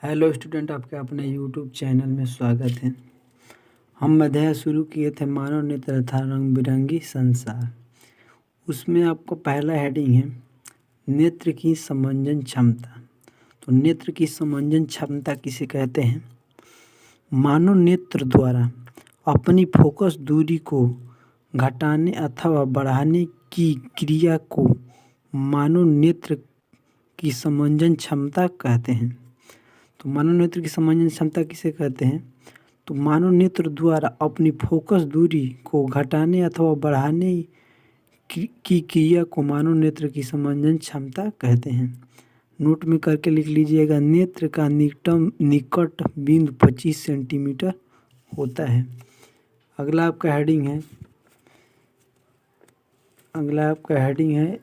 Hello student, आपके अपने YouTube channel में स्वागत है। हम अध्याय शुरू किए थे मानव नेत्र तथा रंग बिरंगी संसार। उसमें आपको पहला हेडिंग है नेत्र की समंजन क्षमता। तो नेत्र की समंजन क्षमता किसे कहते हैं? मानव नेत्र द्वारा अपनी फोकस दूरी को घटाने अथवा बढ़ाने की क्रिया को मानव नेत्र की समंजन क्षमता कहते हैं। तो मानव नेत्र की समंजन क्षमता किसे कहते हैं? तो मानव नेत्र द्वारा अपनी फोकस दूरी को घटाने अथवा बढ़ाने की क्रिया को मानव नेत्र की समंजन क्षमता कहते हैं। नोट में करके लिख लीजिएगा, नेत्र का निकट बिंदु 25 सेंटीमीटर होता है। अगला आपका हेडिंग है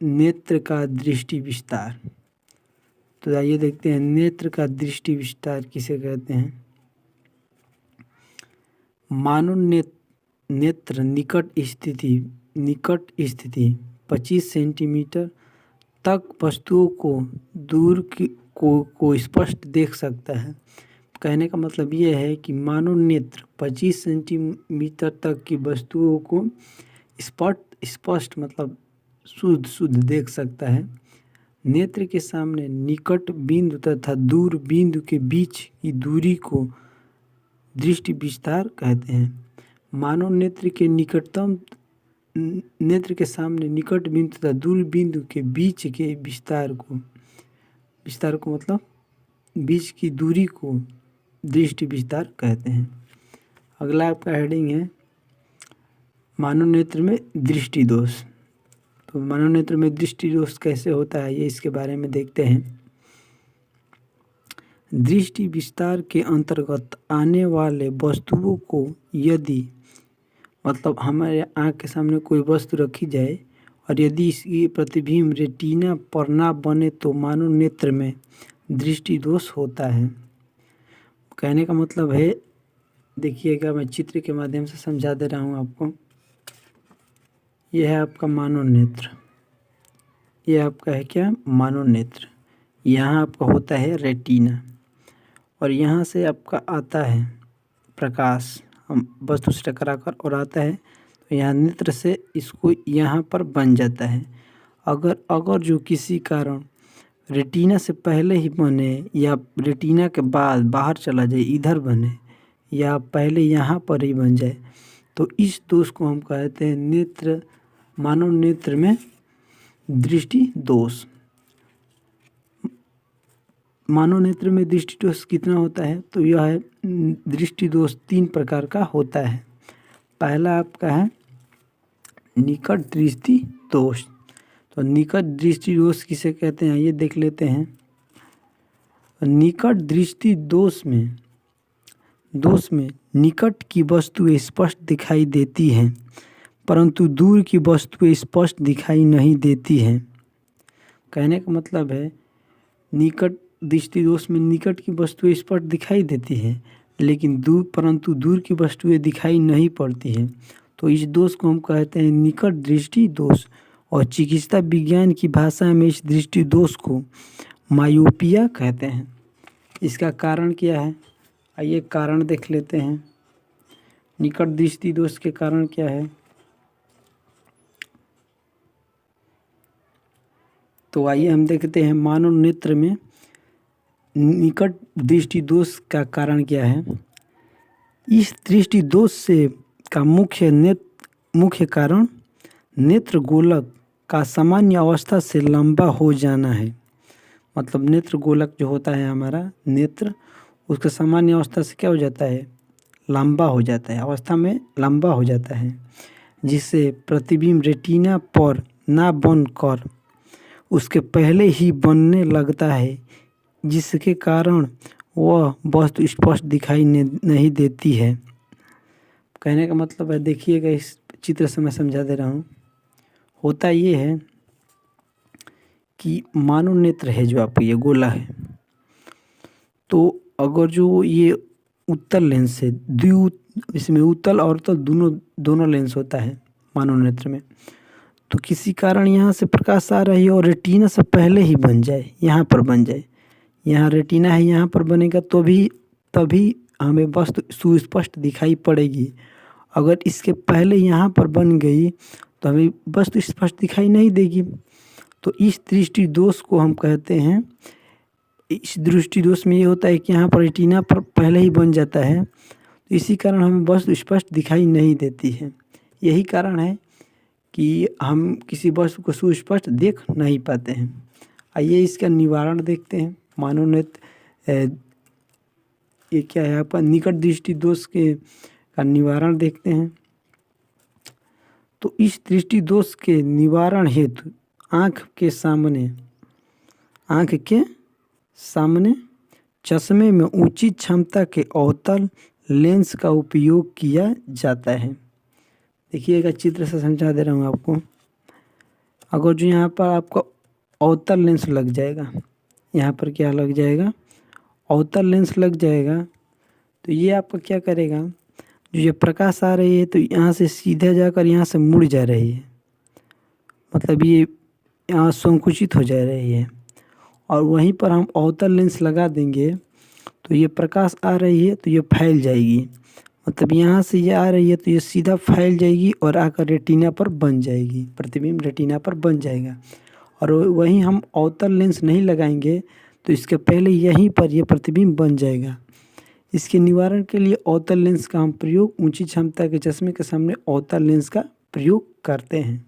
नेत्र का दृष्टि विस्तार। तो आइए देखते हैं नेत्र का दृष्टि विस्तार किसे कहते हैं। मानव नेत्र निकट स्थिति 25 सेंटीमीटर तक वस्तुओं को दूर को स्पष्ट देख सकता है। कहने का मतलब यह है कि मानव नेत्र 25 सेंटीमीटर तक की वस्तुओं को स्पष्ट मतलब शुद्ध देख सकता है। नेत्र के सामने निकट बिंदु तथा दूर बिंदु के बीच की दूरी को दृष्टि विस्तार कहते हैं। मानव नेत्र के सामने निकट बिंदु तथा दूर बिंदु के बीच के विस्तार को मतलब बीच की दूरी को दृष्टि विस्तार कहते हैं। अगला आपका हेडिंग है मानव नेत्र में दृष्टि दोष। तो मानव नेत्र में दृष्टि दोष कैसे होता है, ये इसके बारे में देखते हैं। दृष्टि विस्तार के अंतर्गत आने वाले वस्तुओं को यदि मतलब हमारे आँख के सामने कोई वस्तु रखी जाए और यदि इसकी प्रतिबिंब रेटिना पर ना बने तो मानव नेत्र में दृष्टि दोष होता है। कहने का मतलब है, देखिएगा मैं चित्र के माध्यम से समझा दे रहा हूँ आपको। यह है आपका मानव नेत्र, यह आपका है क्या? मानव नेत्र। यहाँ आपका होता है रेटिना और यहाँ से आपका आता है प्रकाश हम वस्तु से टकराकर और आता है तो यहाँ नेत्र से इसको यहाँ पर बन जाता है। अगर जो किसी कारण रेटिना से पहले ही बने या रेटिना के बाद बाहर चला जाए, इधर बने या पहले यहाँ पर ही बन जाए, तो इस दोष को हम कहते हैं मानव नेत्र में दृष्टि दोष। मानव नेत्र में दृष्टि दोष कितना होता है? तो यह है दृष्टि दोष 3 प्रकार का होता है। पहला आपका है निकट दृष्टि दोष। तो निकट दृष्टि दोष किसे कहते हैं, ये देख लेते हैं। निकट दृष्टि दोष में निकट की वस्तु स्पष्ट दिखाई देती है परंतु दूर की वस्तु स्पष्ट दिखाई नहीं देती है। कहने का मतलब है निकट दृष्टि दोष में निकट की वस्तुएं स्पष्ट दिखाई देती है लेकिन परंतु दूर की वस्तुएं दिखाई नहीं पड़ती है। तो इस दोष को हम कहते हैं निकट दृष्टि दोष। और चिकित्सा विज्ञान की भाषा में इस दृष्टि दोष को मायोपिया कहते हैं। इसका कारण क्या है, आइए कारण देख लेते हैं। निकट दृष्टि दोष के कारण क्या है? तो आइए हम देखते हैं मानव नेत्र में निकट दृष्टि दोष का कारण क्या है। इस दृष्टि दोष से का मुख्य कारण नेत्र गोलक का सामान्य अवस्था से लंबा हो जाना है। मतलब नेत्र गोलक जो होता है हमारा नेत्र, उसका सामान्य अवस्था से क्या हो जाता है? लंबा हो जाता है, अवस्था में लंबा हो जाता है, जिससे प्रतिबिंब रेटिना पर ना बनकर उसके पहले ही बनने लगता है, जिसके कारण वह वस्तु स्पष्ट दिखाई नहीं देती है। कहने का मतलब है, देखिएगा इस चित्र से मैं समझा दे रहा हूँ। होता ये है कि मानव नेत्र है जो आपका ये गोला है, तो अगर जो ये उत्तल लेंस है, इसमें उत्तल और उत्तल दोनों लेंस होता है मानव नेत्र में। तो किसी कारण यहाँ से प्रकाश आ रही है और रेटिना से पहले ही बन जाए, यहाँ पर बन जाए, यहाँ रेटिना है, यहाँ पर बनेगा तो भी तभी हमें वस्तु सुस्पष्ट दिखाई पड़ेगी। अगर इसके पहले यहाँ पर बन गई तो हमें वस्तु स्पष्ट दिखाई नहीं देगी। तो इस दृष्टि दोष को हम कहते हैं, इस दृष्टि दोष में ये होता है कि यहाँ पर रेटिना पर पहले ही बन जाता है, तो इसी कारण हमें वस्तु स्पष्ट दिखाई नहीं देती है। यही कारण है कि हम किसी वस्तु को सुस्पष्ट देख नहीं पाते हैं। आइए इसका निवारण देखते हैं। मानव नेत्र ये क्या है आपका निकट दृष्टि दोष के का निवारण देखते हैं। तो इस दृष्टि दोष के निवारण हेतु आँख के सामने चश्मे में ऊंची क्षमता के अवतल लेंस का उपयोग किया जाता है। देखिएगा, चित्र से समझा दे रहा हूँ आपको। अगर जो यहाँ पर आपका अवतल लेंस लग जाएगा, यहाँ पर क्या लग जाएगा, अवतल लेंस लग जाएगा, तो ये आपका क्या करेगा, जो ये प्रकाश आ रही है तो यहाँ से सीधा जाकर यहाँ से मुड़ जा रही है, मतलब ये यहाँ संकुचित हो जा रही है। और वहीं पर हम अवतल लेंस लगा देंगे तो ये प्रकाश आ रही है तो ये फैल जाएगी, मतलब यहाँ से ये आ रही है तो ये सीधा फैल जाएगी और आकर रेटिना पर बन जाएगी, प्रतिबिंब रेटिना पर बन जाएगा। और वहीं हम अवतल लेंस नहीं लगाएंगे तो इसके पहले यहीं पर ये प्रतिबिंब बन जाएगा। इसके निवारण के लिए अवतल लेंस का हम प्रयोग ऊंची क्षमता के चश्मे के सामने अवतल लेंस का प्रयोग करते हैं।